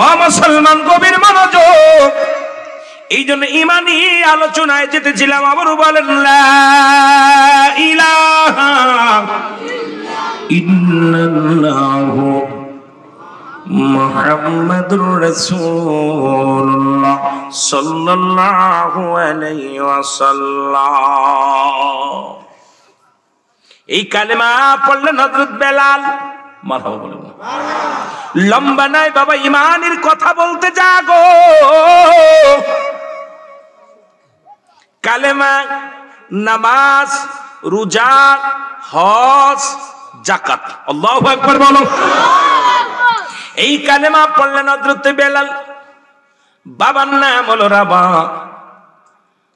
ও মুসলমান গভীর মনোযোগ। এই জন্য ইমানি আলোচনায় যেতেছিলাম, আবারও বলেন লা ইলাহা ইল্লাল্লাহু মুহাম্মাদুর রাসূলুল্লাহ সাল্লাল্লাহু আলাইহি ওয়াসাল্লাম। এই কালেমা পড়লেন হযরত বেলাল। মারহাবা বলেন। লম্বা নাই বাবা, ইমানের কথা বলতে জাগো। কালেমা, নামাজ, রোজা, হজ, যাকাত। আল্লাহু আকবার বলো। এই কালেমা পড়লেন হযরত বেলাল। বাবার নাম হলো রাবা।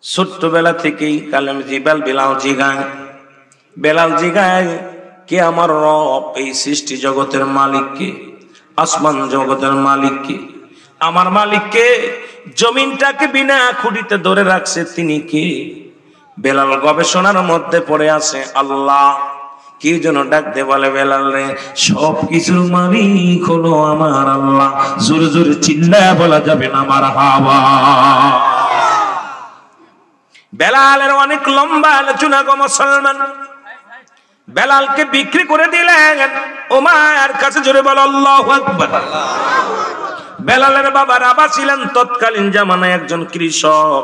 ছোট্টবেলা থেকেই কালেমা বেলাল জিগায়, বেলাল জিগায় কে আমার রব? এই সৃষ্টি জগতের মালিক কে? আসমান জগতের মালিক কে? আমার মালিক কে? জমিনটাকে বিনা খুঁটিতে ধরে রাখছে তিনি কে? বেলাল গবেষণার মধ্যে পড়ে আছে। আল্লাহ কি জন্য ডাকতে বলে বেলাল রে? সব কিছুর মালিক হলো আমার আল্লাহ। জোরে জোরে চিল্লায়া বলা যাবে না মারহাবা। বেলালের অনেক লম্বা আলোচনা গো মুসলমান। বেলালকে বিক্রি করে দিলেন ওমর কাছে। জোরে বলো আল্লাহু আকবার। বেলালের বাবা রাবা ছিলেন তৎকালীন জামানায় একজন কৃষক।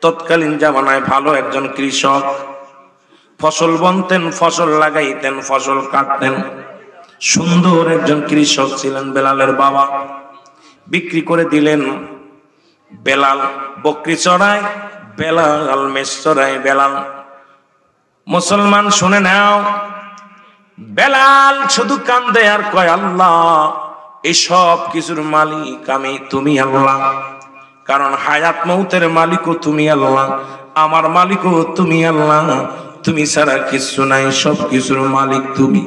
তৎকালীন জামানায় ভালো একজন কৃষক। ফসল বুনতেন, ফসল লাগাইতেন, ফসল কাটতেন। সুন্দর একজন কৃষক ছিলেন বেলালের বাবা। বিক্রি করে দিলেন। বেলাল বকরি চড়ায়, বেলাল মেষ চড়ায়। বেলাল মুসলমান শুনে নাও, বেলাল শুধু কান্দে আর কয় আল্লাহ এই সব কিছুর মালিক আমি, তুমি আল্লাহ। কারণ হায়াত মৌতের মালিকও তুমি আল্লাহ, আমার মালিকও তুমি আল্লাহ। তুমি ছাড়া কিছু নাই, সব কিছুর মালিক তুমি।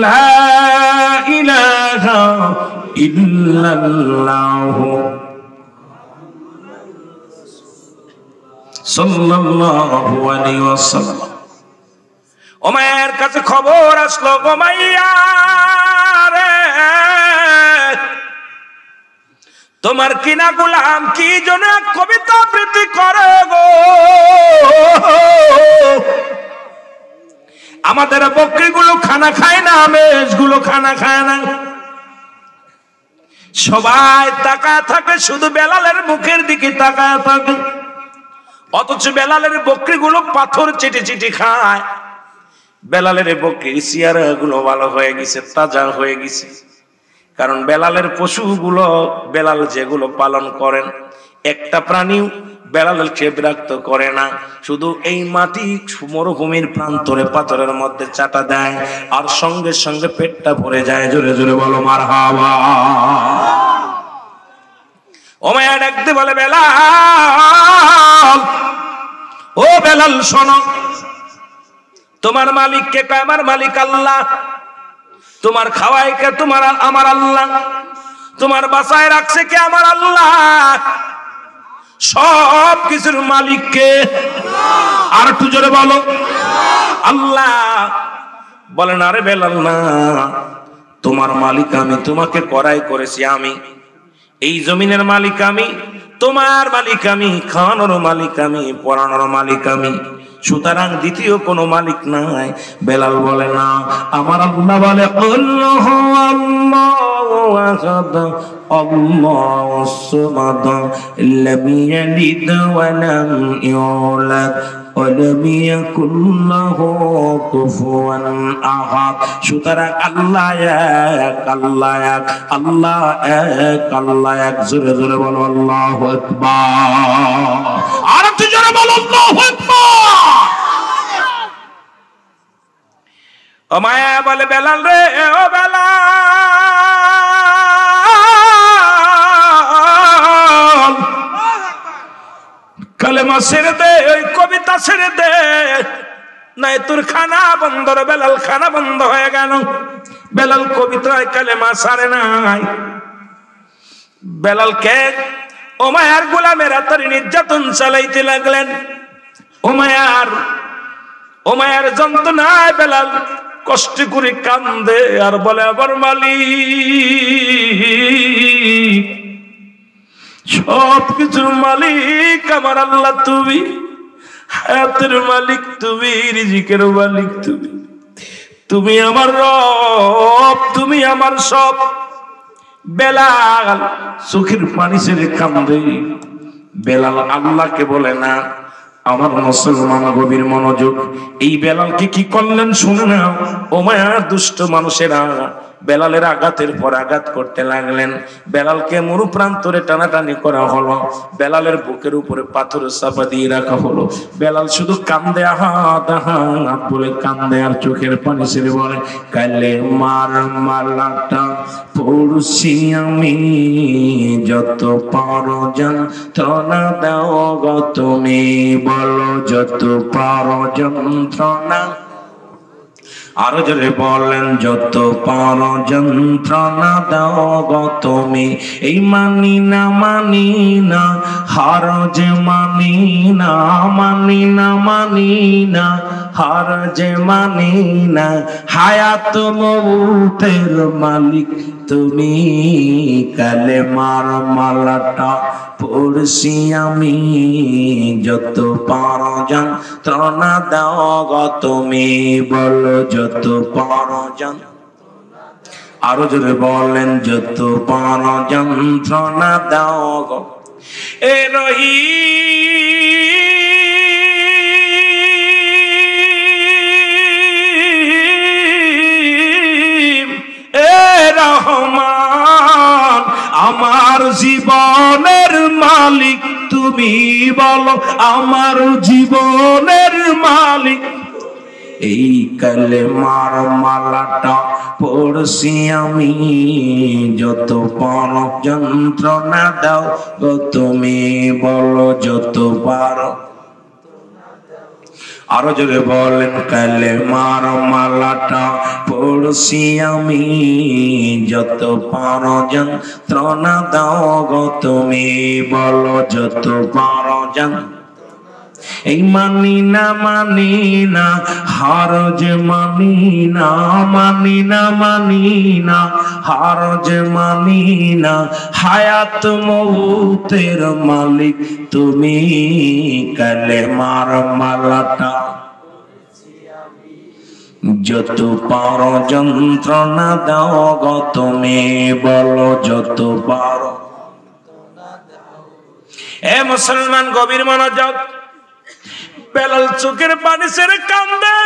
লা ইলাহা ইল্লাল্লাহু সাল্লাল্লাহু আলাইহি ওয়াসাল্লাম। ওমর কাছে খবর আসলো, গোমাইয়া রে তোমার কিনা গোলাম কি জন্য কবিতা আবৃত্তি করে গো? আমাদের বকরিগুলো খানা খায় না, মেষগুলো খানা খায় না। সবাই তাকায় থাকে, শুধু বেলালের মুখের দিকে তাকায় থাকে। অথচ বেলালের বকরিগুলো পাথর চিটি চিটি খায়। বেলালের বকরির চেহারাগুলো ভালো হয়ে গেছে, তাজা হয়ে গেছে। কারণ বেলালের পশুগুলো, বেলাল যেগুলো পালন করেন, একটা প্রাণী বেলালকে বিরক্ত করে না। শুধু এই মাটি মরুভূমির প্রান্তরে পাথরের মধ্যে চাটা দেয় আর সঙ্গে সঙ্গে পেটটা ভরে যায়। জোরে জোরে বলো মারহাবা। ওমায়া ডাকতে বলে বেলাল, ও বেলাল শোনো, তোমার মালিক কে? আমার মালিক আল্লাহ। তোমার খাওয়াই কে? তোমার আমার আল্লাহ। তোমার বাসায় রাখছে কে? আমার আল্লাহ। সব কিছুর মালিক কে? আর একটু জোরে বলো আল্লাহ। বলেন আরে বেলাল না, তোমার মালিক আমি, তোমাকে করাই করেছি আমি। এই জমিনের মালিক আমি, তোমার মালিক আমি, খাওয়ানোর মালিক আমি, পড়ানোর মালিক আমি। সুতরাং দ্বিতীয় কোনো মালিক নাই। বেলাল বলে না, আমার আল্লাহ বলে আল্লাহু আল্লাহু আহাদ আল্লাহুস সামাদ লাম ইয়ালিদ ওয়া লাম ইউলাদ ওয়া লাম ইয়াকুল লাহু কুফুয়ান আহাদ। সুতরাং আল্লাহ এক, আল্লাহ এক, আল্লাহ এক, আল্লাহ এক। জোরে জোরে বলো আল্লাহু আকবার। আর একটু জোরে বলো আল্লাহু আকবার। ও মায়া বলে বেলাল রে, ও বেলাল কালেমা ছেড়ে দে, ওই কবিতা ছেড়ে দে, নাই তোর খানা বন্ধ। বেলাল খানা বন্ধ হয়ে গেল। বেলাল কবিতায় কালেমা ছাড়ে নাই। বেলালকে ওমায়ার গোলামেরা তার নির্যাতন চালাইতে লাগলেন। ওমায়ার যন্ত্রণায় বেলাল কষ্ট করে কান্দে আর বলে, আবার মালিক সব কিছুর মালিক আমার আল্লাহ তুমি, হায়াতের মালিক তুমি, রিজিকের মালিক তুমি, তুমি আমার রব, তুমি আমার সব। বেলাল চোখের পানি ছেড়ে কান্দে। বেলাল আল্লাহকে বলে না। আমার মুসলমান গভীর মনোযোগ, এই বেলালকে কি করলেন শুনে না। ওমায়া দুষ্ট মানুষেরা বেলালের আঘাতের পর আঘাত করতে লাগলেন। বেলালকে মরু প্রান্তরে টানাটানি করা হলো, বেলালের বুকের উপরে পাথর চাপা দিয়ে রাখা হলো। বেলাল শুধু কান্দে, আহাত আহাত বলে কান্দে আর চোখের পানি ছেড়ে বলে, কালে মার মালাটা পড়ছি আমি, যত পারো যন্ত্রণা দাও গো তুমি, বলো যত পারো যন্ত্রণা। আরো জোরে বলেন, যত পারো যন্ত্রণা দাও গো তুমি, এই মানি না মানি না হার যে মানি না, মানি না মানি না হার যে মানি না, হায়াত মৌতের মালিক তুমি, কালে মার মালাটা পড়ছি আমি, যত পারো যন্ত্রণা দাও গো তুমি, বলো যত পারো যন্ত্রণা। আরো জোরে বলেন, যত পারো যন্ত্রণা দাও গো। এ রহিম, এ রহমান, আমার জীবনের মালিক তুমি, বলো আমার জীবনের মালিক। এই কালেমার মালাটা পড়ছি আমি, যত পারো যন্ত্রণা দাও গো তুমি, বলো যত পারো। আরো জোরে বলেন, কালেমার মালাটা পড়ছি আমি, যত পারো যন্ত্রণা দাও গো তুমি, বলো যত পারো যন্ত্রণা। এই মানি না হার যে মানি না, মানি না হার যে মানি না, হায়াত মৌতের মালিক তুমি, কালেমার মালাটা যত পারো যন্ত্রণা দাও গো তুমি, বলো যত পারো। এ মুসলমান গভীর মনোযোগ, বেলাল চোখের পানি ছেড়ে কান্দে।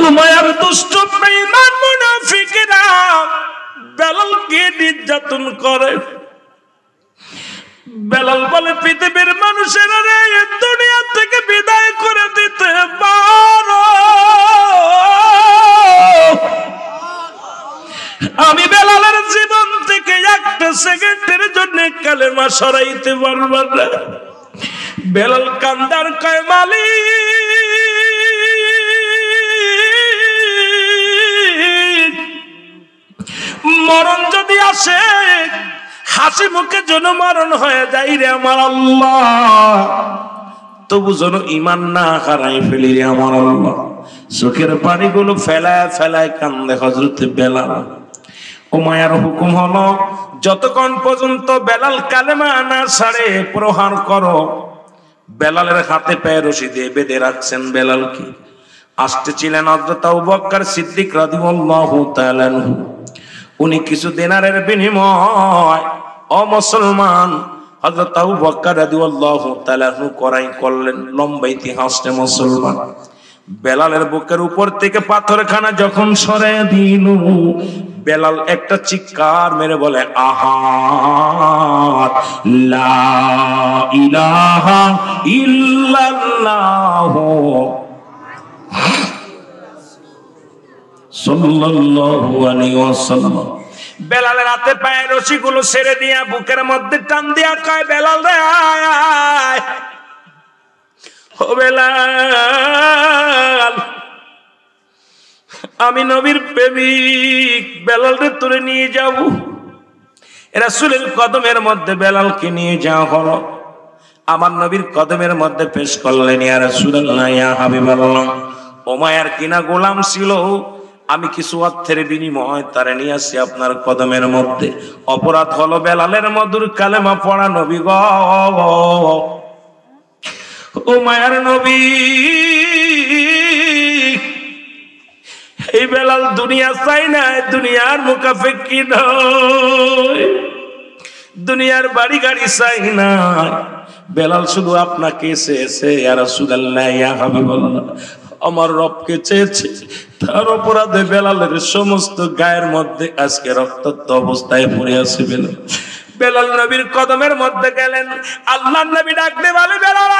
উমাইয়ার দুষ্ট বেঈমান মুনাফিকরা বেলালকে নির্যাতন করে। বেলাল বলে, পৃথিবীর মানুষেরা রে, দুনিয়া থেকে বিদায় করে দিতে পারো, আমি বেলালের জীবন থেকে একটা সেকেন্ডের জন্য কালেমা সরাইতে পারব না। বেলাল কান্দার কয়, মালিক, মরণ যদি আসে হাসি মুখে যেন মরণ হয়ে যাই রে আমার আল্লাহ, তবু যেন ঈমান না হারাই ফেলি রে আমার আল্লাহ। চোখের পানিগুলো ফেলায় ফেলায় কান্দে হযরত বেলাল। উমাইয়ার হুকুম হলো, যতক্ষণ পর্যন্ত বেলাল কালেমা না ছাড়ে প্রহার করো। বেলালের হাতে পায়ে রশি দিয়ে বেঁধে রাখছেন বেলালকে। আসতেছিলেন হযরত আবু বকর সিদ্দিক রাদিয়াল্লাহু তাআলা আনহু। উনি কিছু দিনারের বিনিময় ও মুসলমান হযরত আবু বকর রাদিয়াল্লাহু তাআলা আনহু ক্রয় করলেন। লম্বা ইতিহাসে মুসলমান। বেলালের বুকের উপর থেকে পাথরখানা যখন সরিয়ে দিল, বেলাল একটা চিৎকার মেরে বলে, আহাদ লা ইলাহা ইল্লাল্লাহ সাল্লাল্লাহু আলাইহি ওয়াসাল্লাম। বেলালের হাতে পায়ে রশিগুলো ছেড়ে দিয়া বুকের মধ্যে টান দিয়া কয়, বেলাল রে আয়, ও বেলাল, আমি নবীর প্রেমিক, বেলাল রে তোরে নিয়ে যাব। রাসূলের কদমের মধ্যে বেলালকে নিয়ে যাওয়া হলো। আমার নবীর কদমের মধ্যে পেশ করলেন, ইয়া রাসূলুল্লাহ, ইয়া হাবিবাল্লাহ, উমাইয়ার কিনা গোলাম ছিল, আমি কিছু অর্থের বিনিময় তারে নিয়ে আসি আপনার কদমের মধ্যে। অপরাধ হলো বেলালের মধুর কালেমা পড়া। নবী গো, উমাইয়ার নবী, এই বেলাল দুনিয়া চাই না, দুনিয়ার মুখাফেক্ষি নয়, দুনিয়ার বাড়ি গাড়ি চাই না। বেলাল শুধু আপনাকে চেয়েছে, ইয়া রাসূলুল্লাহ, ইয়া হাবিবাল্লাহ, আমার রবকে চেয়েছে। তার অপরাধে বেলালের সমস্ত গায়ের মধ্যে আজকে রক্তাক্ত অবস্থায় পড়ে আছে। বেলাল নবীর কদমের মধ্যে গেলেন। আল্লাহর নবী ডাকতে বলে, বেলাল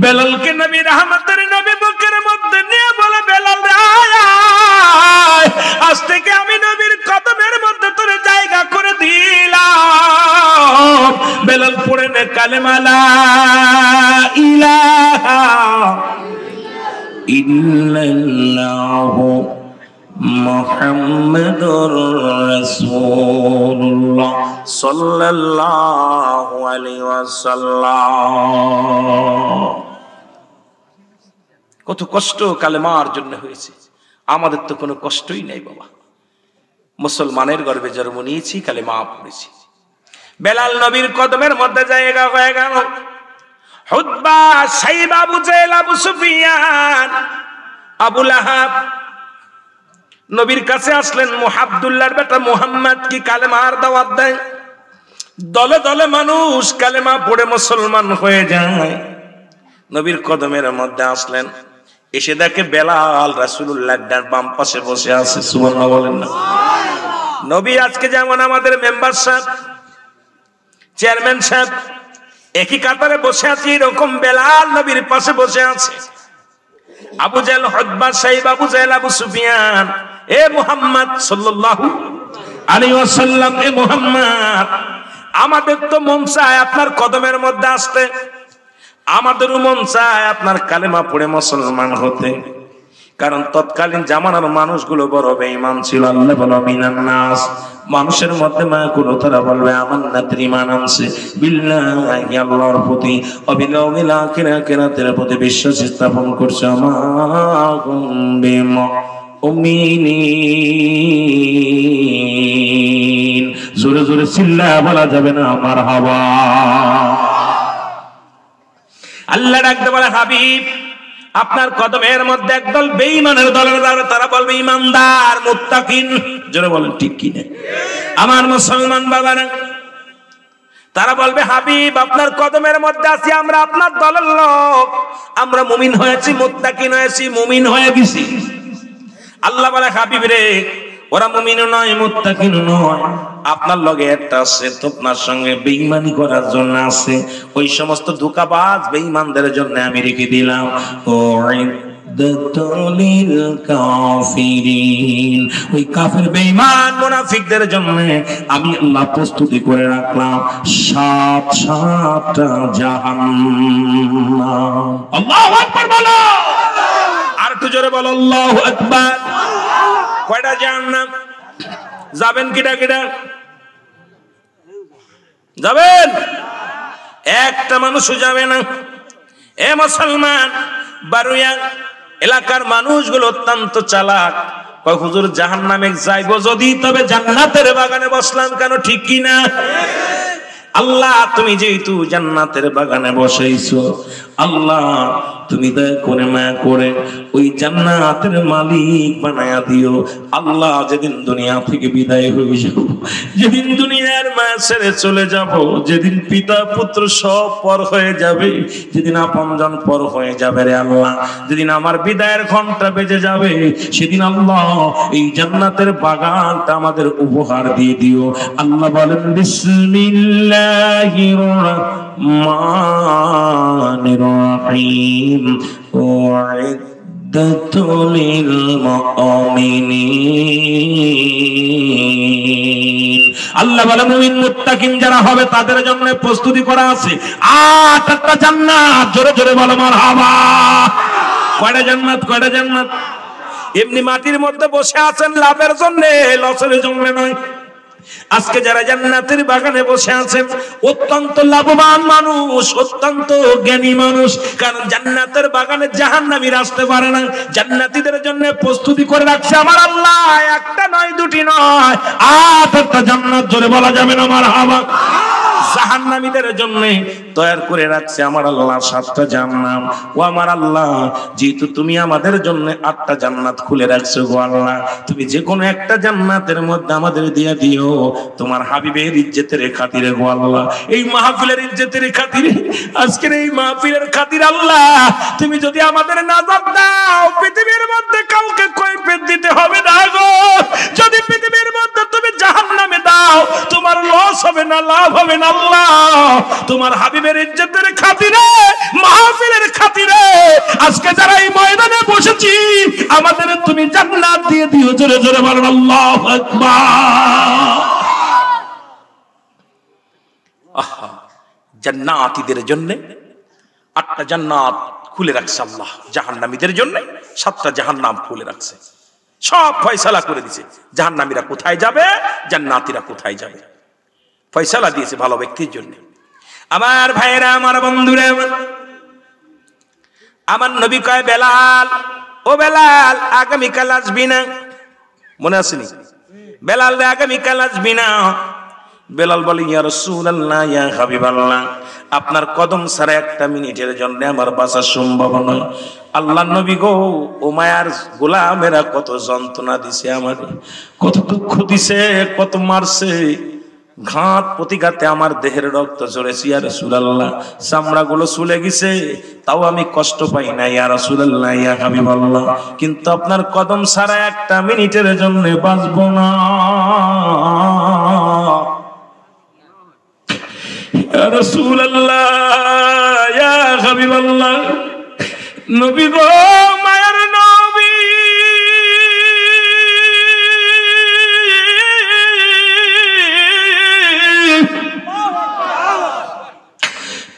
বেলালকে নবী রহমতের নবী বুকের মধ্যে নিয়ে বলে, বেলাল আজ থেকে আমি নবীর কদমের মধ্যে তোর জায়গা করে দিলাম। বেলাল পড়ে নে কালেমা লা ইলাহা ইল্লাল্লাহু মুহাম্মাদুর রাসূলুল্লাহ সাল্লাল্লাহু আলাইহি ওয়াসাল্লাম। কত কষ্ট কালেমার জন্য হয়েছে, আমাদের তো কোনো কষ্টই নাই বাবা। মুসলমানের গর্ভে জন্ম নিয়েছি, কালেমা পড়েছি। বেলাল নবীর কদমের মধ্যে জায়গা হয়ে গেল। উতবা, সাইবা, আবু জেহেল, আবু সুফিয়ান, আবু লাহাব নবীর কাছে আসলেন। আব্দুল্লাহর বেটা মুহাম্মদ কি কালেমার দাওয়াত দেয়। দলে দলে মানুষ কালেমা পড়ে মুসলমান হয়ে যায়। নবীর কদমের মধ্যে আসলেন, এসে দেখে বেলাল রাসূলুল্লাহর বাম পাশে বসে আছে। সুবহানাল্লাহ বলেন না। নবী আজকে যেমন আমাদের মেম্বার সাহেব, চেয়ারম্যান সাহেব একই কাতারে বসে আছে, এরকম বেলাল নবীর পাশে বসে আছে। আবু জেহেল, উতবা, সাইবা, আবু জেহেল, আবু সুফিয়ান, এ মুহাম্মদ সাল্লাল্লাহু আলাইহি ওয়াসাল্লাম, এ মুহাম্মদ, আমাদের তো মন চায় আপনার কদমের মধ্যে আসতে, আমাদেরও মন চায় আপনার কালেমা পড়ে মুসলমান হতে। কারণ তৎকালীন জামানার মানুষগুলো বড় বেঈমান ছিল। আল্লাহ বলে, মিনান নাস, মানুষের মধ্যে মায়াকুল, তারা বলবে আমান্নাত, ঈমান আনছে, বিল্লাহি, আল্লাহর প্রতি, ওয়াবিল ইয়াউমিল আখির, আখিরাতের প্রতি বিশ্বাস স্থাপন করছে। আমাহুম বিমুমিনিন। জোরে জোরে চিল্লায়া বলা যাবে না মারহাবা। আল্লাহ ডাকতে বলে, হাবিব, আপনার কদমের মধ্যে একদল বেঈমানের দল, তারা বলবে ইমানদার, মুত্তাকিন। জোরে বলেন ঠিক কি না আমার মুসলমান বাবারা? তারা বলবে, হাবিব, আপনার কদমের মধ্যে আছি আমরা, আপনার দলের লোক, আমরা মুমিন হয়েছি, মুত্তাকিন হয়েছি, মুমিন হয়ে গেছি। আল্লাহ বলে, হাবিব রে, ওরা মুমিনও নয়, মুত্তাকিনও নয়, আপনার লগে একটা আছে, তো আপনার সঙ্গে বেঈমানি করার জন্য আছে। ওই সমস্ত ধোঁকাবাজ বেঈমানদের জন্য আমি রেখে দিলাম ওই কাফের বেঈমান মুনাফিকদের জন্য আমি আল্লাহ প্রস্তুতি করে রাখলাম 7-7টা জাহান্নাম। আল্লাহু আকবার বলো, আর একটু জোরে বলো আল্লাহু আকবার। কয়টা জাহান্নাম? যাবেন কিটা কিটা? যাবেন? একটা মানুষও যাবে না। এ মুসলমান, বারুইয়া এলাকার মানুষগুলো অত্যন্ত চালাক। কয় হুজুর জাহান্নামে যাইবো যদি, তবে জান্নাতের বাগানে বসলাম কেন? ঠিক কি না? আল্লাহ, তুমি যেহেতু জান্নাতের বাগানে বসাইছো, আল্লাহ তুমি দয়া করে মায়া করে ওই জান্নাতের মালিক বানায়া দিও। আল্লাহ, যেদিন দুনিয়া থেকে বিদায় হয়ে যাব, যেদিন দুনিয়ার মায়া ছেড়ে চলে যাব, যেদিন পিতা পুত্র সব পর হয়ে যাবে, যেদিন আপনজন পর হয়ে যাবে রে আল্লাহ, যেদিন আমার বিদায়ের ঘন্টা বেজে যাবে, সেদিন আল্লাহ এই জান্নাতের বাগানটা আমাদের উপহার দিয়ে দিও। আল্লাহ বলেন, বিসমিল্লাহির রহমানির রহিম, উইদ্দাতু লিল মুমিনিন। আল্লাহ বলে, মুমিন মুত্তাকিন যারা হবে তাদের জন্য প্রস্তুতি করা আছে 8টা জান্নাত। জোরে জোরে বলো মারহাবা। কয়টা জান্নাত? কয়টা জান্নাত? এমনি মাটির মধ্যে বসে আছেন লাভের জন্য, লসের জন্য নয়। আজকে যারা জান্নাতের বাগানে বসে আছেন অত্যন্ত লাভবান মানুষ, অত্যন্ত জ্ঞানী মানুষ। কারণ জান্নাতের বাগানে জাহান্নামীরা আসতে পারে না। জান্নাতীদের জন্য প্রস্তুতি করে রাখছে আমার আল্লাহ, একটা নয় দুটি নয়, 8টা জান্নাত, জোরে বলা যাবে না মারহাবা। জাহান্নামীদের জন্য তৈরি করে রাখছে আমার আল্লাহ 7টা জান্নাত। ও আমার আল্লাহ, যেহেতু তুমি আমাদের জন্য 8টা জান্নাত খুলে রাখছো গো আল্লাহ, তুমি যে কোনো একটা জান্নাতের মধ্যে আমাদের দিয়ে দিও তোমার হাবিবের ইজ্জতের খাতিরে গো আল্লাহ। এই মাহফিলের ইজ্জতের খাতিরে, আজকের এই মাহফিলের খাতিরে আল্লাহ, তুমি যদি আমাদের নাজাত দাও, পৃথিবীর মধ্যে কাউকে কৈফিয়ত দিতে হবে না গো। যদি পৃথিবীর মধ্যে তুমি জাহান্নামে দাও, তোমার লস হবে না, লাভ হবে না আল্লাহ। তোমার হাবিবের ইজ্জতের খাতিরে, মাহফিলের খাতিরে আজকে যারা এই ময়দানে বসেছি, আমাদের তুমি জান্নাত দিয়ে দিও, জোরে জোরে বলেন আল্লাহু আকবার। আহা, জান্নাতীদের জন্য 8টা জান্নাত খুলে রাখছে আল্লাহ, জাহান্নামীদের জন্য 7টা জাহান্নাম খুলে রাখছে। সব ফয়সালা করে দিয়েছে, জাহান্নামীরা কোথায় যাবে, জান্নাতীরা কোথায় যাবে, ফয়সালা দিয়েছে ভালো ব্যক্তির জন্য। আমার ভাইরা, আমার বন্ধুরা, আমার নবী কয় বেলাল, ও বেলাল আগামীকাল আসবি না? মনে আসেনি? বেলাল রে আগামীকাল আসবি না? বেলাল বলে ইয়া রাসূলুল্লাহ, ইয়া হাবিবাল্লাহ, আপনার কদম ছাড়া একটা মিনিটের জন্য আমার বাঁচা সম্ভব নয়। আল্লাহর নবী গো, ও মায়ার গোলামেরা কত যন্ত্রণা দিছে আমারে, কত দুঃখ দিছে, কত মারছে, ঘাত প্রতিঘাতে আমার দেহের রক্ত ঝরেছে ইয়া রাসূলুল্লাহ, চামড়াগুলো চলে গেছে, তাও আমি কষ্ট পাই না ইয়া রাসূলুল্লাহ, ইয়া হাবিবাল্লাহ, কিন্তু আপনার কদম ছাড়া একটা মিনিটের জন্য বাঁচবো না ইয়া রাসূলুল্লাহ, ইয়া হাবিবাল্লাহ। নবী গো, মায়ের নবী,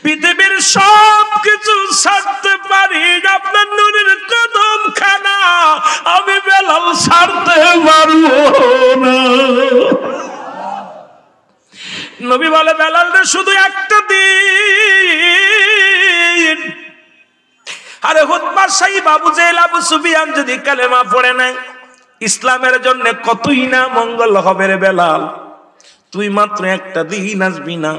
পৃথিবীর সব কিছু ছাড়তে পারি, আপনার নূরের কদম খানা আমি বেলাল ছাড়তে পারবো না। নবী বলে বেলাল রে, শুধু একটা দিন। আরে হুতবা সাহিব আবু জেহেল, আবু সুফিয়ান যদি কালেমা পড়ে নাই, ইসলামের জন্য কতই না মঙ্গল হবে রে বেলাল, তুই মাত্র একটা দিন আসবি না।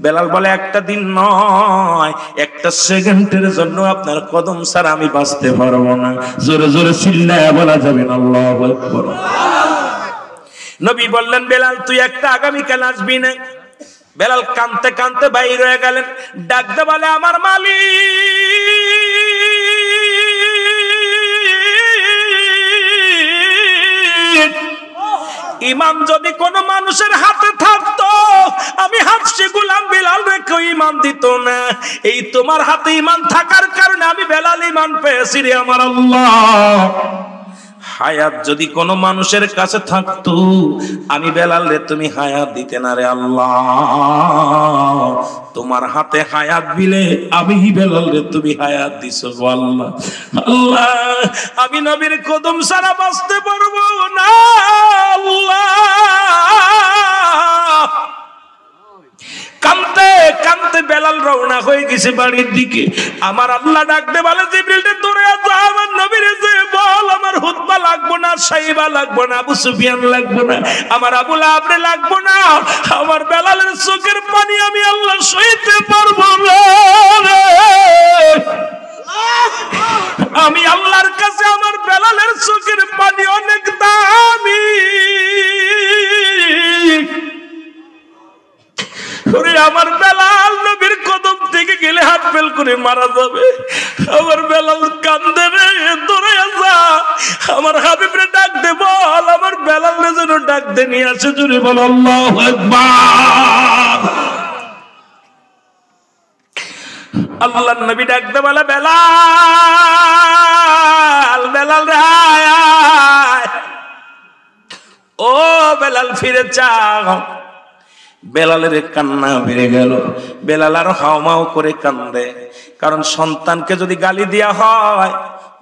বেলাল বলে একটা দিন নয়, একটা সেকেন্ডের জন্য আপনার কদম ছাড়া আমি বাঁচতে পারবো না। জোরে জোরে চিল্লায়া বলা যাবে না আল্লাহু আকবার। নবী বললেন বেলাল তুই একটা আগামীকাল আসবি না। বেলাল কাঁদতে কাঁদতে বাইর হয়ে গেলেন, ডাকতে বলে আমার মালিক, ইমান যদি কোন মানুষের হাতে থাকতো, আমি হাফসি গোলাম বেলাল রেখে ইমান দিত না। এই তোমার হাতে ইমান থাকার কারণে আমি বেলাল ইমান পেয়েছি রে আমার আল্লাহ। হায়াত যদি কোন মানুষের কাছে থাকতো, আমি বেলাল রে তুমি হায়াত দিতে না রে আল্লাহ। তোমার হাতে হায়াত দিলে আমি বেলাল রে তুমি হায়াত দিছো গো আল্লাহ। আল্লাহ, আমি নবীর কদম ছাড়া বাঁচতে পারবো না আল্লাহ। কাঁদতে কাঁদতে বেলাল রওনা হয়ে গেছে বাড়ির দিকে। আমার আল্লাহ ডাকতে বলে জিবরিল রে তোরে যা আমার নবীর যে বল, আমার হুতবা লাগবো না, সাইবা লাগবো না, আবু সুফিয়ান লাগবো না, আমার আবু লাহাব রে লাগবো না, আমার বেলালের চোখের পানি আমি আল্লাহ সইতে পারবো না। আমি আল্লাহর কাছে আমার বেলালের চোখের পানি অনেক দামি। আমার বেলাল নবীর কদম থেকে গেলে হাত ফেল করে মারা যাবে। আমার বেলাল কান্দে রে, দৌড়ে যা, আমার হাবিব রে ডাক দে, বল আমার বেলাল রে যেন ডাক দে নিয়ে আসে। জোরে বল আল্লাহু আকবার। আল্লাহর নবী ডাক দে বলে বেলাল, বেলাল রে আয় আয়, ও বেলাল ফিরে চাও। বেলালের কান্না বেড়ে গেল। বেলাল আর হাওমাও করে কান্দে, কারণ সন্তানকে যদি গালি দেওয়া হয়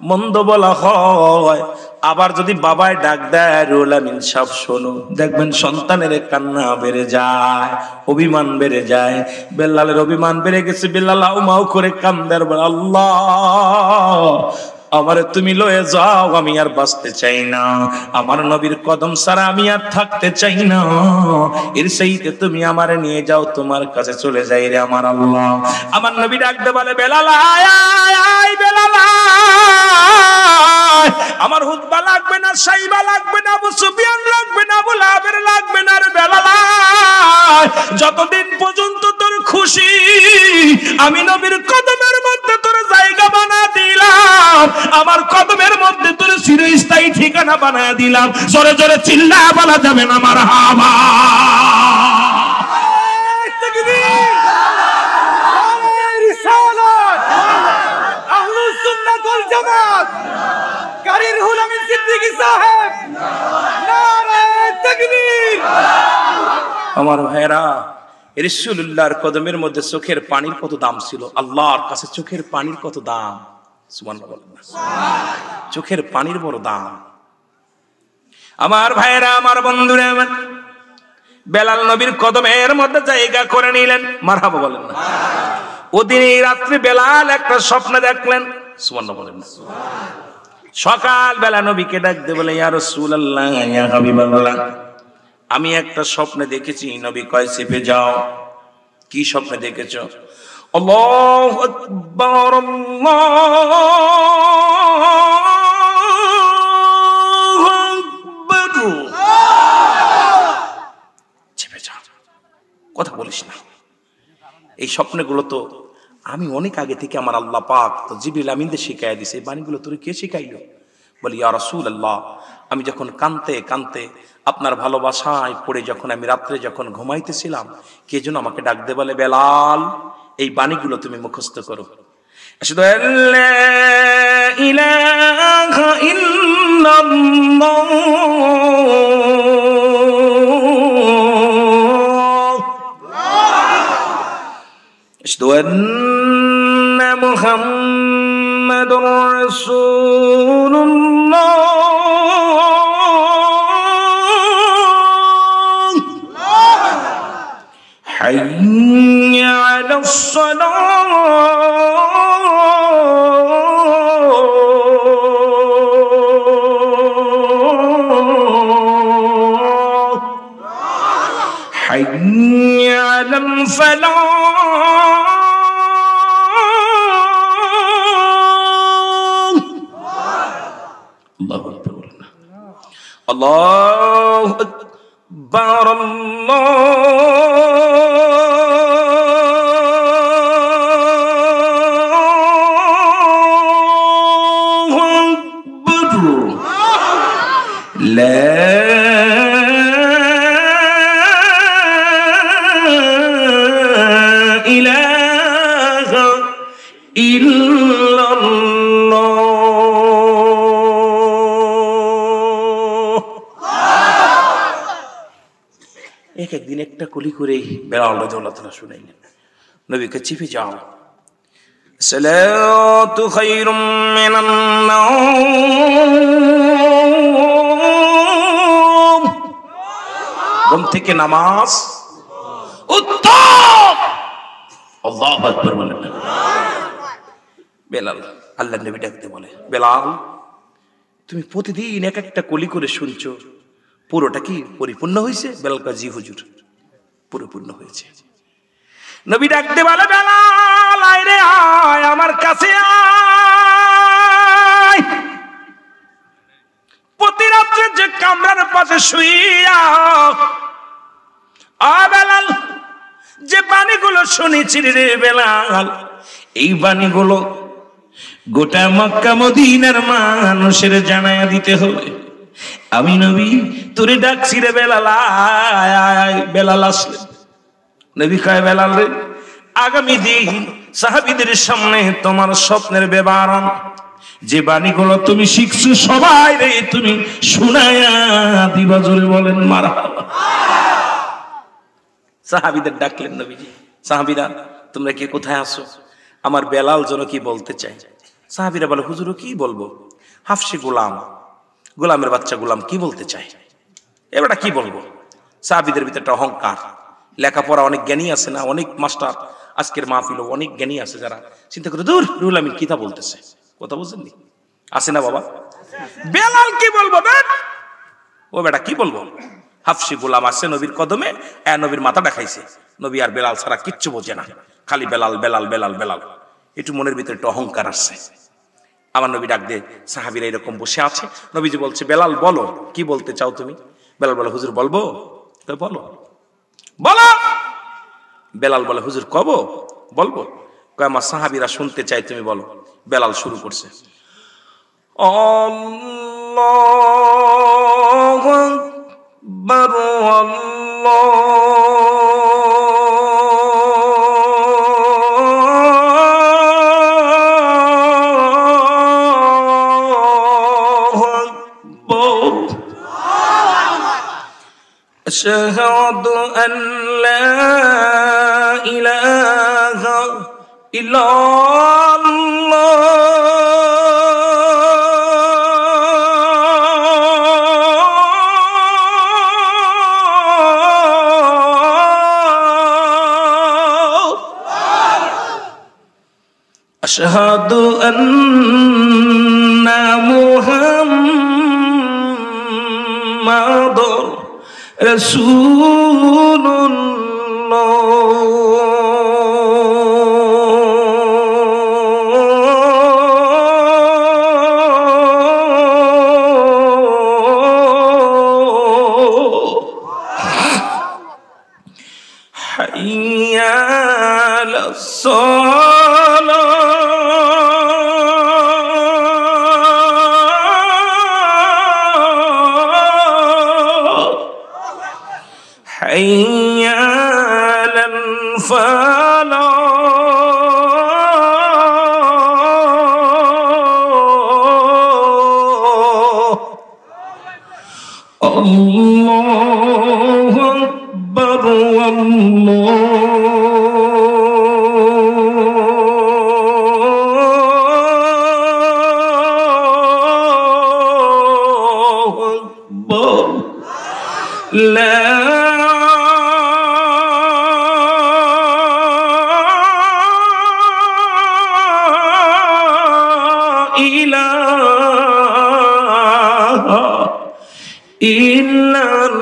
মন্দ বলা হয়। আবার যদি বাবায় ডাক দেয় রুহুল আমিন সাহেব শোনো, দেখবেন সন্তানের কান্না বেড়ে যায়, অভিমান বেড়ে যায়। বেলালের অভিমান বেড়ে গেছে, বেলাল আউ মাউ করে কান্দে আর বলে, আল্লাহ আমারে তুমি লয়ে যাও, আমি আর বাঁচতে চাই না, আমার নবীর কদম ছাড়া আমি আর থাকতে চাই না, এর সেইতে তুমি আমারে নিয়ে যাও, তোমার কাছে চলে যাই রে আমার আল্লাহ। আমার নবী ডাকতে বলে, বেলাল আয় আয় আয়, বেলাল আয়, আমার হুতবা লাগবে না, সাইবা লাগবে না, আবু সুফিয়ান লাগবে না, আবু লাহাবের লাগবে না রে বেলাল আয়, যতদিন পর্যন্ত তোর খুশি আমি নবীর কদমের মধ্যে তোর জায়গা বানা দিলাম, আমার কদমের মধ্যে তোর চিরস্থায়ী ঠিকানা বানায় দিলাম। জোরে জোরে চিল্লা বলা যাবে না মারহাবা। আহলুস সুন্নাত ওয়াল জামাত কারি রুহুল আমিন সিদ্দিকী সাহেব, নারে তাকবীর। আমার ভাইরা, রাসূলুল্লাহর কদমের মধ্যে চোখের পানির কত দাম ছিল, আল্লাহর কাছে চোখের পানির কত দাম, সুবহানাল্লাহ। চোখের পানির বড় দাম। আমার ভাইরা, আমার বন্ধুরা, বেলাল নবীর কদমের মধ্যে জায়গা করে নিলেন, মারহাবা বলেন না। ওদিন এই রাত্রে বেলাল একটা স্বপ্ন দেখলেন, সুবহানাল্লাহ বলেন না। সকাল বেলা নবীকে ডাকতে বলে, ইয়া রাসূলুল্লাহ, ইয়া হাবিবাল্লাহ, আমি একটা স্বপ্নে দেখেছি। নবী কয়, চেপে যাও। কি স্বপ্নে দেখেছ? আল্লাহু আকবার, আল্লাহু আকবার। চেপে যাও, কথা বলিস না। এই স্বপ্নগুলো তো আমি অনেক আগে থেকে আমার আল্লাহ পাক তো জিবরিল আমিনদের শিখাইয়া দিছে। এই বাণীগুলো তোর কে শিখাইল? বলি, ইয়া রাসূলুল্লাহ, আমি যখন কানতে কানতে আপনার ভালোবাসায় পড়ে যখন আমি রাত্রে যখন ঘুমাইতেছিলাম, কে যেন আমাকে ডাক দে বলে, বেলাল এই বাণীগুলো তুমি মুখস্থ করো। আশহাদু আল্লা ইলাহা ইল্লাল্লাহ, আশহাদু আন্না মুহাম্মাদুর রাসূলুল্লাহ, হাইয়া আলাস সালাহ, হাইয়া আলাল ফালাহ, আল্লাহু আকবার বলেন না। আল্লাহু আকবার, আল্লাহু আকবার, লা ইলাহা ইল্লাল্লাহ। এক একদিন একটা কলি করে বেলাল রাদিয়াল্লাহু তাআলা শুনাইলেন, নবীকে, চিপে যাও, সালাতু খায়রুম মিনান নাওম, ঘুম থেকে নামাজ উত্তম। আল্লাহু আকবার বলেন। বেলাল, আল্লাহর নবী ডাকতে বলে, বেলাল তুমি প্রতিদিন এক একটা কলি করে শুনছো, পুরোটা কি পরিপূর্ণ হয়েছে? বেলাল কয়, জি হুজুর, পরিপূর্ণ হয়েছে। নবী ডাকতে বলে, বেলাল আয় রে আয়, আমার কাছে আয়। প্রতি রাত্রে যে কামরার পাশে শুইয়া বেলাল যে বাণীগুলো শুনেছি রে বেলাল, এই বাণীগুলো গোটা মক্কা মদিনার মানুষের জানায়া দিতে হবে। আমি নবী তোরে ডাকছি রে বেলাল আয়। বেলাল আসলেন, নবী কয়, বেলাল রে, আগামী দিন সাহাবীদের সামনে তোমার স্বপ্নের বিবরণ যে বাণীগুলো তুমি শিখছো সবাই রে তুমি শুনায়া দিবা। জোরে বলেন মারহাবা। সাহাবীদের ডাকলেন নবীজি, সাহাবীরা তোমরা কে কোথায় আছো? আমার বেলাল যেন কি বলতে চাই। সাহাবীরা বলে হুজুর কি বলবো? হাফসি গোলাম, গোলামের বাচ্চা গোলাম কি বলতে চায়, এবারটা কি বলবো? সাহাবীদের ভিতরে একটা অহংকার, লেখাপড়া অনেক জ্ঞানী আছে না, অনেক মাস্টার আজকের মাহফিল অনেক জ্ঞানী আছে, যারা চিন্তা করে দূর রুহুল আমিন কিতা বলতেছে, কথা বুঝেননি? আছে না বাবা? বেলাল কি বলবো? ও বেটা কি বলবো? হাফসি গোলাম আছে নবীর কদমে, নবীর মাথাটা খাইছে, নবী আর বেলাল ছাড়া কিচ্ছু বোঝে না, খালি বেলাল বেলাল বেলাল বেলাল। একটু মনের ভিতরে একটু অহংকার আসছে। আমার নবী ডাক দিয়ে সাহাবীরা এরকম বসে আছে, নবীজি বলছে বেলাল বলো কি বলতে চাও তুমি? বেলাল বলে হুজুর বলবো। বলো বলো। বেলাল বলে হুজুর কব বলবো? কয় আমার সাহাবীরা শুনতে চাই, তুমি বলো। বেলাল শুরু করছে, আল্লাহু আকবার আল্লাহু আকবার আশহাদু আন লা ইলাহা ইল্লাল্লাহ আশহাদু আন্না মুহাম্মাদুর রাসূলুল্লাহ। হাইয়া আলাস সালাহ হাইয়া আলাল ফালাহ আল্লাহু আকবার আল্লাহু আকবার লা ইলাহা ইল্লাল্লাহ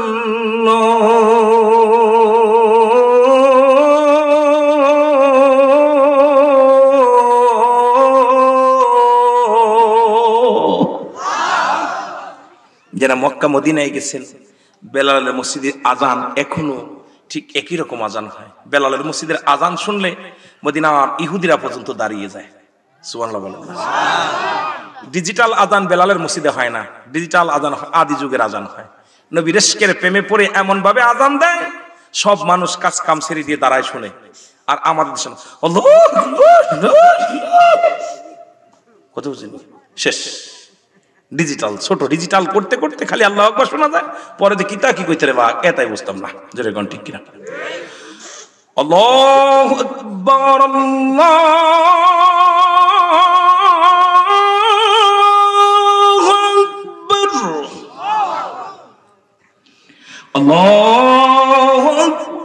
যারা মক্কা মদিনায় গেছেন, বেলালের মসজিদের আজান এখনো ঠিক একই রকম আজান হয়। বেলালের মসজিদের আজান শুনলে মদিনার ইহুদিরা পর্যন্ত দাঁড়িয়ে যায়। সুবহানাল্লাহ বলেন। ডিজিটাল আজান বেলালের মসজিদে হয় না, ডিজিটাল আজান আদি যুগের আজান হয়। নবী রেশকের প্রেমে পড়ে এমন ভাবে আজান দেয় সব মানুষ কাজ কাম ছেড়ে দিয়ে দাঁড়ায় শুনে। আর আমাদের দেশে কত বুঝেন শেষ। ডিজিটাল ছোট ডিজিটাল করতে করতে খালি আল্লাহু আকবার শোনা যায়, পরে দেখি তা কি কইতে রে বা এটাই বুঝতাম না। জোরে কোন ঠিক কিনা? আল্লাহু আকবার আল্লাহু আকবার আল্লাহু আকবার।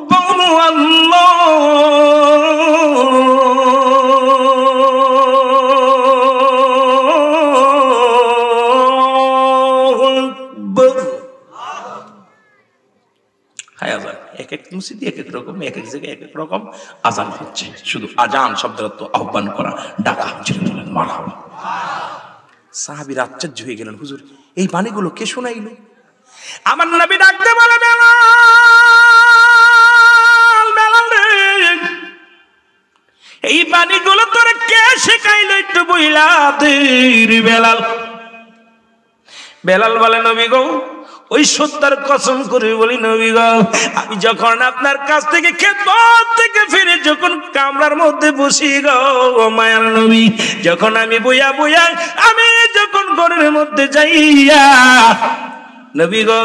হায় আজান এক এক মসজিদে এক এক রকম, এক এক জায়গায় এক এক রকম আজান হচ্ছে। শুধু আজান শব্দের অর্থ আহ্বান করা, ডাকা। মারহাবা। সাহাবীরা আশ্চর্য হয়ে গেলেন, হুজুর এই বাণীগুলো কে শোনাইল? আমার নবী ডাকতে বলে বেলাল, বেলাল রে, এই বাণীগুলো তোরে কে শেখাইলো একটু বইলা দে রে বেলাল। বেলাল বলে নবী গো, ওই সত্যার কসম করে বলি নবী গো, আমি যখন আপনার কাছ থেকে খেদমত থেকে ফিরে যখন কামরার মধ্যে বসি গো মায়ার নবী, যখন আমি বইয়া বইয়া আমি যখন ঘরের মধ্যে যাইয়া নবী গো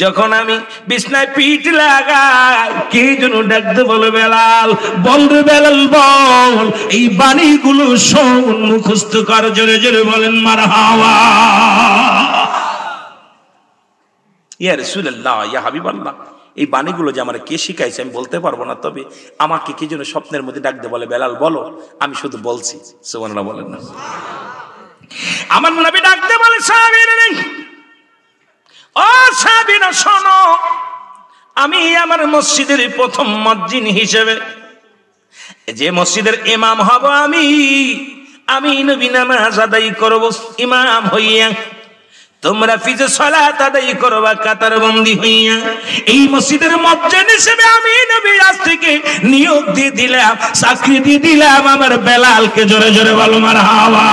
যখন আমি বিছনায় পিঠ লাগাই কে যেন ডাকতে বলে বেলাল, বল রে বেলাল বল, এই বাণীগুলো শোন, মুখস্থ কর, জোরে জোরে বলেন মারহাবা। ইয়া রাসূলুল্লাহ, ইয়া হাবিবাল্লাহ, এই বাণীগুলো যে আমার কে শিখাইছে আমি বলতে পারবো না, তবে আমাকে কে যেন স্বপ্নের মধ্যে ডাকতে বলে বেলাল বলো, আমি শুধু বলছি। সুবহানাল্লাহ বলেন না। আমার নবী ডাকতে বলে সাহাবীরা, ও সাহাবীরা শোনো, আমি আমার মসজিদের প্রথম মুয়াজ্জিন হিসেবে যে মসজিদের ইমাম হব, আমি নবী নামাজ আদায় করব ইমাম হইয়া, তোমরা ফিজে সালাত আদায় করবা কাতার বন্দী হইয়া। এই মসজিদের মুয়াজ্জিন হিসেবে আমি নবী আজ থেকে নিয়োগ দিয়ে দিলাম, চাকরি দিয়ে দিলাম আমার বেলালকে। জোরে জোরে বলো মারহাবা।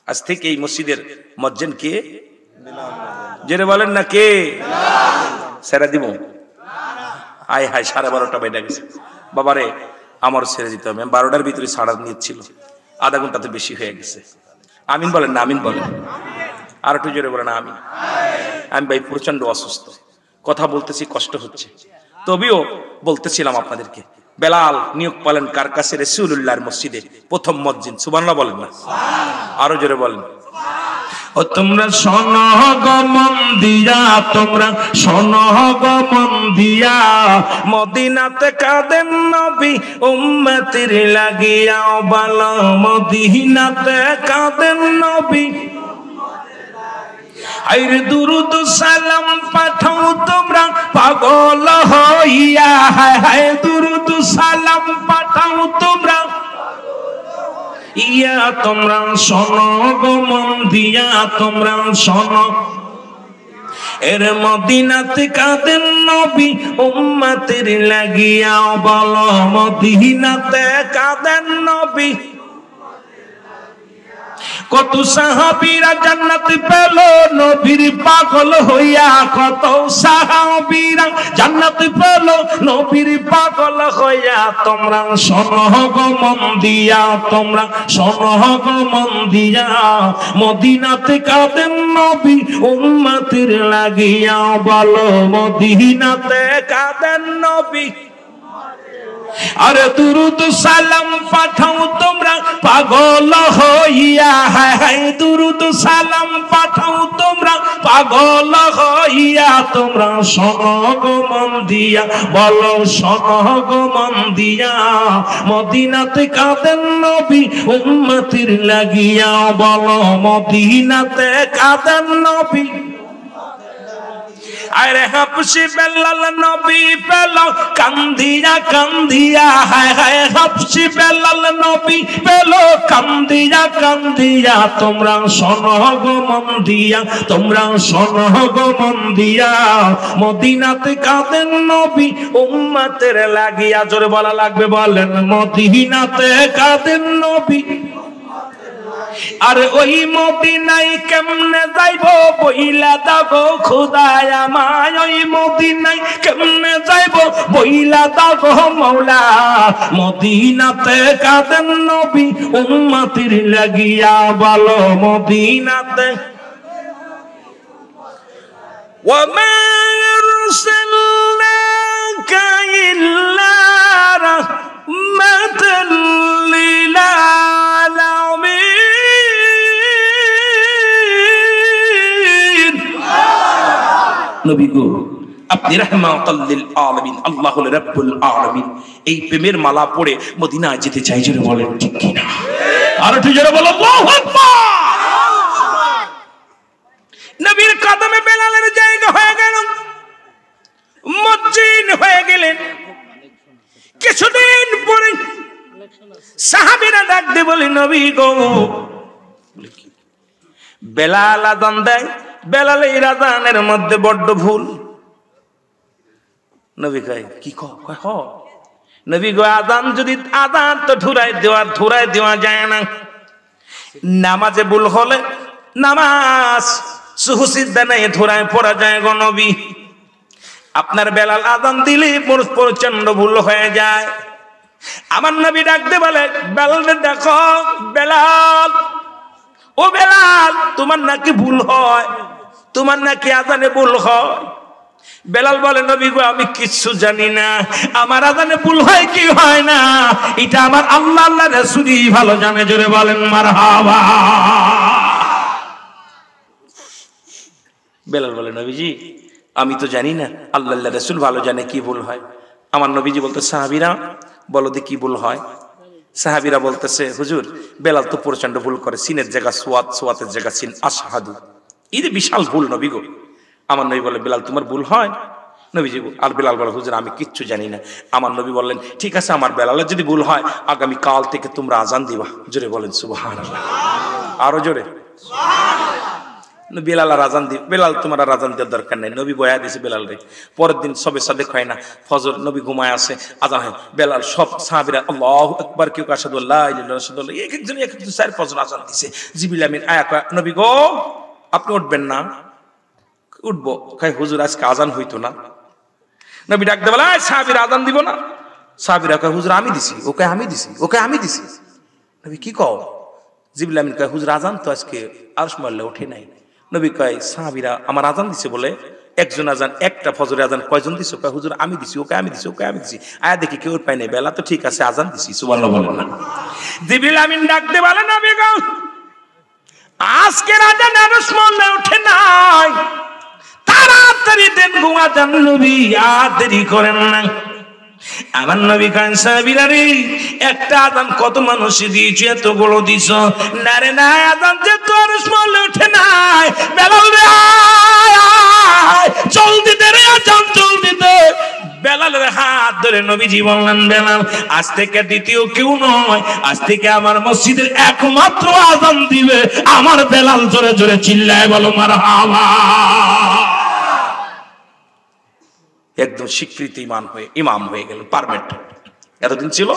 আজ থেকে এই মসজিদের মুয়াজ্জিন কে? জোরে বলেন না কে? ছেড়ে দিব? আয় হায়, 12:30 বেজে গেছে বাবারে, আমার ছেড়ে দিতে হবে। 12টার ভিতরে ছাড়া নিচ্ছিল, আধা ঘন্টাতে বেশি হয়ে গেছে। আমিন বলেন না, আমিন বলেন, আর একটু জোরে বলেন আমিন। আমি ভাই প্রচন্ড অসুস্থ, কথা বলতেছি কষ্ট হচ্ছে, তবেও বলতেছিলাম আপনাদেরকে, বেলাল নিয়োগ পেলেন কার কাছে? রাসূলুল্লাহর মসজিদে প্রথম মুয়াজ্জিন। সুবহানাল্লাহ বলেন না, আরো জোরে বলেন। ও তোমরা শোনো গো মন দিয়া, তোমরা শোনো গো মন দিয়া, মদিনাতে কাঁদেন নবী উম্মতের লাগিয়া, ভালো মদিনাতে কাঁদেন নবী। আইরে দুরুদ সালাম পাঠাও তোমরা পাগল হইয়া, হায় হায় দুরুদ সালাম পাঠাও তোমরা ইয়া, তোমরা শোনো গো মন দিয়া, তোমরা শোনো, এর মদিনাতে কাঁদেন নবী উম্মতের লাগিয়া, বলো মদিনাতে কাঁদেন নবী। কত সাহাবীরা জান্নাত পেল নবীর পাগল হইয়া, কত সাহাবীরা জান্নাত পেল নবীর পাগল হইয়া। তোমরা শোনো গো মন দিয়া, তোমরা শোনো গো মন দিয়া, মদিনাতে কাঁদেন নবী উম্মতের লাগিয়া, বলো মদিনাতে কাঁদেন নবী। আরে দুরুদ সালাম পাঠাও তোমরা পাগল হইয়া, হায় হায় দুরুদ সালাম পাঠাও তোমরা পাগল হইয়া। তোমরা শোনো গো মন দিয়া, বলো শোনো গো মন দিয়া, মদিনাতে কাঁদেন নবী উম্মতের লাগিয়া, বলো মদিনাতে কাঁদেন নবী। আরে হাবশি বেলাল নবী পেল কান্দিয়া কান্দিয়া, হায় হায় হাবশি বেলাল নবী পেল কান্দিয়া কান্দিয়া। তোমরা শোনো গো মন দিয়া, তোমরা শোনো গো মন দিয়া, মদিনাতে কাঁদেন নবী উম্মতের লাগিয়া। জোরে বলা লাগবে, বলেন মদিনাতে কাঁদেন নবী। আর ওই মদিনায় কেমনে যাইব বইলা দাও খোদায় আমায়, ওই মদিনায় কেমনে যাইব বইলা দাও মওলা, মদিনাতে কাঁদেন নবী উম্মতের লাগিয়া, বলো মদিনাতে। ওয়া মা আরসালনাকা ইল্লা রাহমাতাল লিল আলামিন। নবী গো, আপনি রাহমাতাল লিল আলামিন, আল্লাহ হলো রব্বুল আলামিন। এই প্রেমের মালা পড়ে মদিনায় যেতে চাই, জোরে বলেন ঠিক কি না? আর একটু জোরে বলো আল্লাহু আকবার। নবীর কদমে বেলালের জায়গা হয়ে গেল, মুয়াজ্জিন হয়ে গেলেন। কিছুদিন পরে সাহাবীরা ডাক দিয়ে বলে, নবী গো, বেলাল আযান দেয়, বেলালের আযানের মধ্যে বড্ড ভুল। নবী কয় কি কয়? হ নবী গো, আযান যদি আযান তো ধুরাই দেওয়া যায় না। নামাজে ভুল হলে নামাজ সুহুসিদ্ধা নাই ধুরাই পড়া যায় গো নবী। আপনার বেলাল আযান দিলে প্রচন্ড ভুল হয়ে যায়। আমার নবী ডাকতে বলে, বেলাল দেখো, বেলাল ও বেলাল, তোমার নাকি ভুল হয়, তোমার নাকি আজানে ভুল হয়। বেলাল বলে, নবী গো আমি কিচ্ছু জানি না, আমার আজানে ভুল হয় কি হয় না এটা আমার আল্লাহ আল্লাহ রাসূলই ভালো জানে। জোরে বলেন মারহাবা। বেলাল বলে, নবীজি আমি তো জানি না, আল্লাহ আল্লাহ রাসূল ভালো জানে কি ভুল হয়। আমার নবীজি বলতে, সাহাবীরা বলো দি কি ভুল হয়। সাহাবীরা বলতেছে, হুজুর বেলাল তো প্রচন্ড ভুল করে, সিনের জায়গা সোয়াত, সোয়াতের জায়গা সিন, আশহাদু, এই যে বিশাল ভুল নবী গো। আমার নবী বলে, বেলাল তোমার ভুল হয়? নবীজি আর বেলাল বলে, হুজুর আমি কিচ্ছু জানি না। আমার নবী বললেন, ঠিক আছে আমার বেলালের যদি ভুল হয় আগামী কাল থেকে তোমরা আজান দিবা। জোরে বলেন সুবহানাল্লাহ, আরো জোরে। বেলাল আর আজান দি, বেলাল তোমার আর আজান দেওয়ার দরকার নাই, নবী বয়া দিয়েছে বেলাল রে। পরের দিন সবে সাদেক হয় না, ফজর নবী ঘুমায় আসে, আজান হয়, বেলাল সব সাহাবীরা আল্লাহু আকবার, কেউ আশহাদু আল্লা ইলাহা ইল্লাল্লাহ, আশহাদু আল্লা, এক একজন চার পাঁচজন আজান দিছে। জিবরিল আমিন আয়া কয়, নবী গো আপনি উঠবেন না? উঠবো। কয় হুজুর আজকে আজান হইতো না। নবী ডাক দে বলে, সাহাবীরা আজান দিব না? সাহাবীরা কয়, হুজুর আমি দিছি। ওকে আমি দিছি, ওকে আমি দিছি। নবী কি কও? জিবরিল আমিন কয়, হুজুর আজান তো আজকে আরশ মারলে ওঠে নাই। নবী কয়, সাহাবীরা আমার আজান দিছে বলে, একজন আজান, একটা ফজরের আজান কয়জন দিছে? কয় হুজুর আমি দিছি, ওকে আমি দিছি, ওকে আমি দিছি। আয়া দেখি কেউ পাই নাই, বেলা তো ঠিক আছে আজান দিছি। সুবহানাল্লাহ বলেন না। জিবরিল আমিন ডাক দে বলে, নবী গো আজকের আজান আরশ মারলে ওঠে নাই, তাড়াতাড়ি দেন গো আজান, নবী আর দেরি করেন না। আমার নবী কান, সাহাবীরা রে একটা আজান কত মানুষ দিয়েছে, এত বড় দিছ না রে, না আজান যে তোর স্মরণে ওঠে নাই। বেলাল রে জলদি দে রে আজান, জলদি দে। বেলালের হাত ধরে নবীজি বললেন, বেলাল আজ থেকে দ্বিতীয় কেউ নয়, আজ থেকে আমার মসজিদের একমাত্র আজান দিবে আমার বেলাল। জোরে জোরে চিল্লায় বলো মারহাবা। একদম স্বীকৃত ইমাম হয়ে গেল, পারমিট। এতদিন ছিল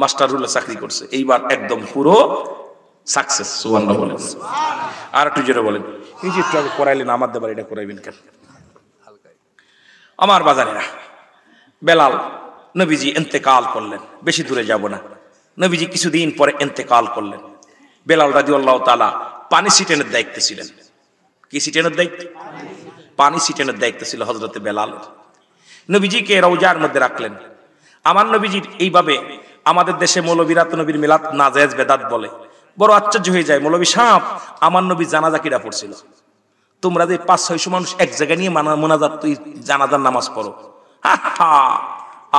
মাস্টারুল্লাহ চাকরি করছে, এইবার একদম পুরো সাকসেস। সুবহানাল্লাহ বলেন। আর একটু জোরে বলেন। এই যে একটু আগে করাইলেন আমার দেবার, এটা করাইবেন কেন? আমার বাজারেরা, বেলাল নবীজি ইন্তেকাল করলেন, বেশি দূরে যাব না। নবীজি কিছুদিন পরে ইন্তেকাল করলেন। বেলাল রাদিয়াল্লাহু তাআলা পানি ছিটানোর দায়িত্বে ছিলেন। কি ছিটানোর দায়িত্ব? পানি ছিটানোর দায়িত্ব ছিল হযরতে বেলালের। নবীজিকে রওজার মধ্যে রাখলেন। আমার নবীজির এইভাবে, আমাদের দেশে মৌলবীরা তো নবীর মিলাদ নাজায়েজ বেদাত বলে, বড় আশ্চর্য হয়ে যায়। মৌলবী সাহেব, আমার নবী জানাজা কিরা পড়ছিল? তোমরা যে 500-600 মানুষ এক জায়গায় নিয়ে মোনাজাত, তুই জানাজার নামাজ পড়ো,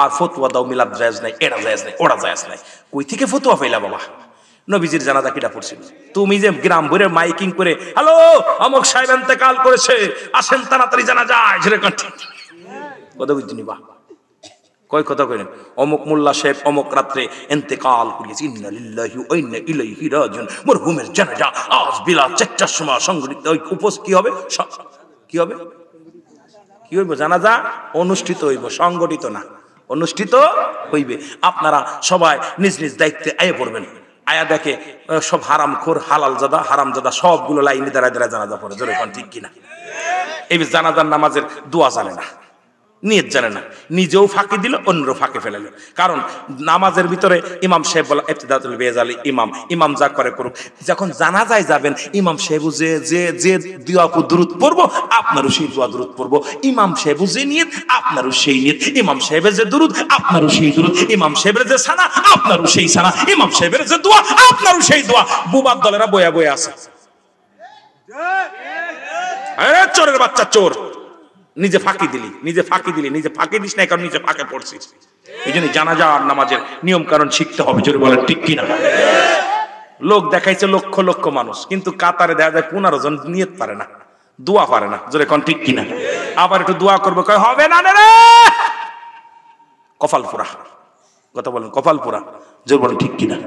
আর ফতোয়া দাও মিলাদ জায়েজ নাই, এটা জায়েজ নাই, ওটা জায়েজ নাই। কই থেকে ফতোয়া পাইলা বাবা? নবীজির জানাজা কিরা পড়ছিল? তুমি যে গ্রাম ভরে মাইকিং করে, হ্যালো অমুক সাহেব ইন্তেকাল করেছে, আসেন তাড়াতাড়ি জানাজা, কথা বুঝতে নিবা কয় কথা কইলেন, অমুক মোল্লা সাহেব অমুক রাত্রে ইন্তেকাল করিয়েছে, ইন্না লিল্লাহি ওয়া ইন্না ইলাইহি রাজিউন, মরহুমের জানাজা আজ বিলা 4টার সময় সংগঠিত। ওই উপোস কি হবে? কি হবে? কি হইব? জানাজা অনুষ্ঠিত হইব, সংগঠিত না, অনুষ্ঠিত হইবে। আপনারা সবাই নিজ নিজ দায়িত্বে আয়ে পড়বেন। আয়া দেখে সব হারামখোর, হালালজাদা, হারামজাদা সবগুলো লাইনে দাঁড়ায় দাঁড়ায় জানাজা পড়ে। জোরে কোন ঠিক কিনা? এই জানাজার নামাজের দোয়া জানে না, নিয়ত জানে না, নিজেও ফাঁকি দিল, অন্যরও ফাঁকে ফেলালো। কারণ নামাজের ভিতরে ইমাম সাহেব বলা ইবতিদাতুল বেজালি, ইমাম যা করে করুক। যখন জানাজায় যাবেন, ইমাম সাহেব যে যে যে দোয়া দুরূদ পড়বো, আপনারও সেই দোয়া দুরূদ পড়বো। ইমাম সাহেব যে নিয়ত, আপনারও সেই নিয়ত। ইমাম সাহেবের যে দুরূদ, আপনারও সেই দুরূদ। ইমাম সাহেবের যে সানা, আপনারও সেই সানা। ইমাম সাহেবের যে দোয়া, আপনারও সেই দোয়া। বুবার দলেরা বয়া বয়া আছে, আরে চোরের বাচ্চা চোর, নিজে ফাঁকি দিলি, নিজে ফাঁকি দিলি, নিজে ফাঁকি দিস না, কারণ নিজে ফাঁকে পড়ছিস। এই জন্য জানাজা আর নামাজের নিয়ম কারণ শিখতে হবে। জোরে বলেন ঠিক কিনা? লোক দেখাইছে লক্ষ লক্ষ মানুষ, কিন্তু কাতারে দেখা যায় 15 জন নিয়ত পারে না, দোয়া পারে না। জোরে কোন ঠিক কিনা? আবার একটু দোয়া করবে, কয় হবে না রে, কপাল পুরা। কথা বলেন কপাল পুরা। জোরে বলেন ঠিক কিনা?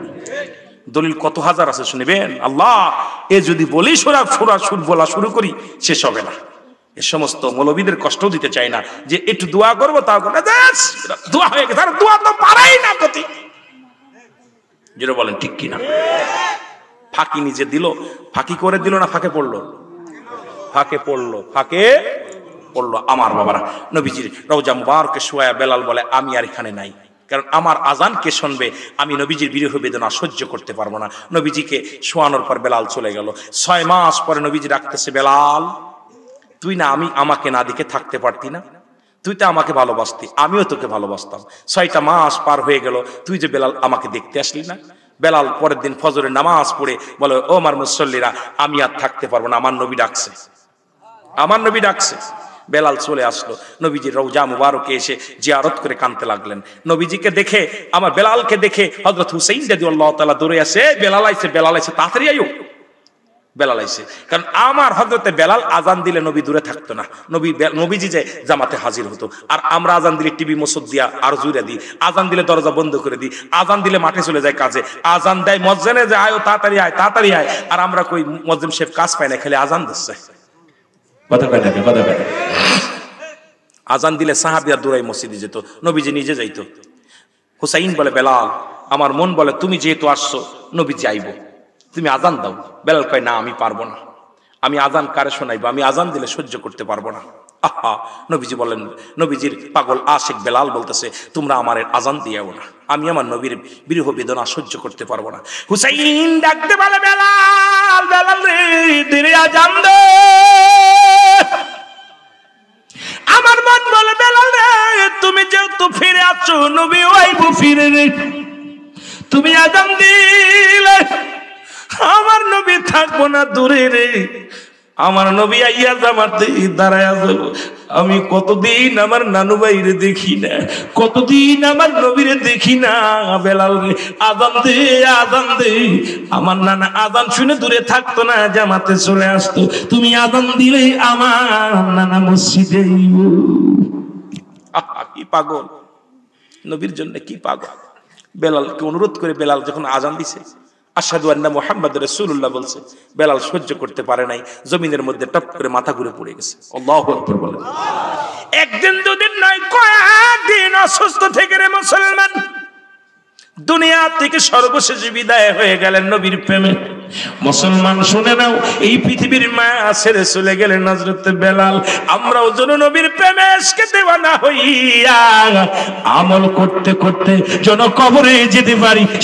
দলিল কত হাজার আছে শুনবেন। আল্লাহ এ যদি বলি সুর বলা শুরু করি, শেষ হবে না। এ সমস্ত মৌলবীদের কষ্ট দিতে চাই না যে একটু দোয়া করবো, তাও করে দোয়া হয়ে গেছে, দোয়া তো পারাই না প্রতি। যেটা বলেন ঠিক কিনা? ফাঁকি নিজে দিল, ফাঁকি করে দিল না ফাঁকে পড়লো? ফাঁকে পড়লো, ফাঁকে পড়লো। আমার বাবারা, নবীজির রওজা মুবারকে শুয়া বেলাল বলে, আমি আর এখানে নাই। কারণ আমার আজান কে শুনবে? আমি নবীজির বিরহ বেদনা সহ্য করতে পারবো না। নবীজিকে শোয়ানোর পর বেলাল চলে গেল। 6 মাস পরে নবীজি ডাকতেছে, বেলাল তুই না আমাকে না দেখে থাকতে পারতি না? তুই তো আমাকে ভালোবাসতি, আমিও তোকে ভালোবাসতাম। 6টা মাস পার হয়ে গেল, তুই যে বেলাল আমাকে দেখতে আসলি না? বেলাল পরের দিন ফজরের নামাজ পড়ে বলে, ও আমার মুসল্লিরা, আমি আর থাকতে পারবো না, আমার নবী ডাকছে, আমার নবী ডাকছে। বেলাল চলে আসলো, নবীজির রওজা মুবারকে এসে জিয়ারত করে কাঁদতে লাগলেন। নবীজিকে দেখে, আমার বেলালকে দেখে হযরত হুসাইন রাদিয়াল্লাহু তাআলা দৌড়ে আসে, বেলাল আইছে, বেলাল আইছে, তাড়াতাড়ি আইও। বেলাল আইছে, কারণ আমার হযরতে বেলাল আজান দিলে নবী দূরে থাকতো না, নবীজি যে জামাতে হাজির হতো। আর আমরা আজান দিলে টিভি মসজিদ দিয়া আর জুড়ে দিই, আজান দিলে দরজা বন্ধ করে দিই, আজান দিলে মাঠে চলে যায় কাজে, আজান দেয় মসজিদে যে আয় তাড়াতাড়ি আয়, তাড়াতাড়ি আয়। আর আমরা কই মুয়াজ্জিন সাহেব কাজ পায় না, খালি আজান দিচ্ছে। কথা কয় না, কথা কয় না। আজান দিলে সাহাবীরা দৌড়াই মসজিদে যেত, নবীজি নিজে যাইতো। হুসাইন বলে, বেলাল আমার মন বলে তুমি যেহেতু আসছো নবীজি আইব, তুমি আজান দাও। বেলাল কয়, না আমি পারবো না, আমি আজান কারে শোনাইবো, আমি আজান দিলে সহ্য করতে পারবো না। আহা, নবীজি বলেন, নবীজির পাগল আশিক বেলাল বলতেছে, তোমরা আমার আজান দিয়েও না, আমি আমার নবীর বিরহ বেদনা সহ্য করতে পারবো না। হুসাইন ডাকতে বলে, বেলাল, বেলাল রে, দিনে আজান দে। আমার মন বলে, বেলাল রে, তুমি যেহেতু ফিরে আসছো, নবী আইব ফিরে রে, তুমি আজান দিলে আমার নবী থাকবো না দূরে রে, আমার নবী আইয়া জামাতে দাঁড়ায় যাব। আমি কতদিন আমার নানু ভাইরে দেখি না, কতদিন আমার নবীরে দেখি না। বেলাল রে, আজান দে, আজান দে। আমার নানা আজান শুনে দূরে থাকতো না, জামাতে চলে আসতো। তুমি আজান দিলে আমার নানা মসজিদে। কি পাগল, নবীর জন্য কি পাগল। বেলালকে অনুরোধ করে বেলাল যখন আজান দিছে, আশহাদু আন্না মুহাম্মাদুর রাসূলুল্লাহ বলছে, বেলাল সহ্য করতে পারে নাই, জমিনের মধ্যে টপ করে মাথা ঘুরে পড়ে গেছে। আল্লাহু আকবার বলেন। একদিন দুদিন নয়, কয়েকদিন অসুস্থ থেকে রে মুসলমান, দুনিয়া থেকে সর্বশেষ বিদায় হয়ে গেলেন নবীর প্রেমে। মুসলমান শুনে নাও, এই পৃথিবীর মায়া ছেড়ে চলে গেলেন হযরত বেলাল। আমরাও যেন নবীর প্রেমে এসকে দেওয়ানা হইয়া আমল করতে করতে যেন কবরে যেতে পারি।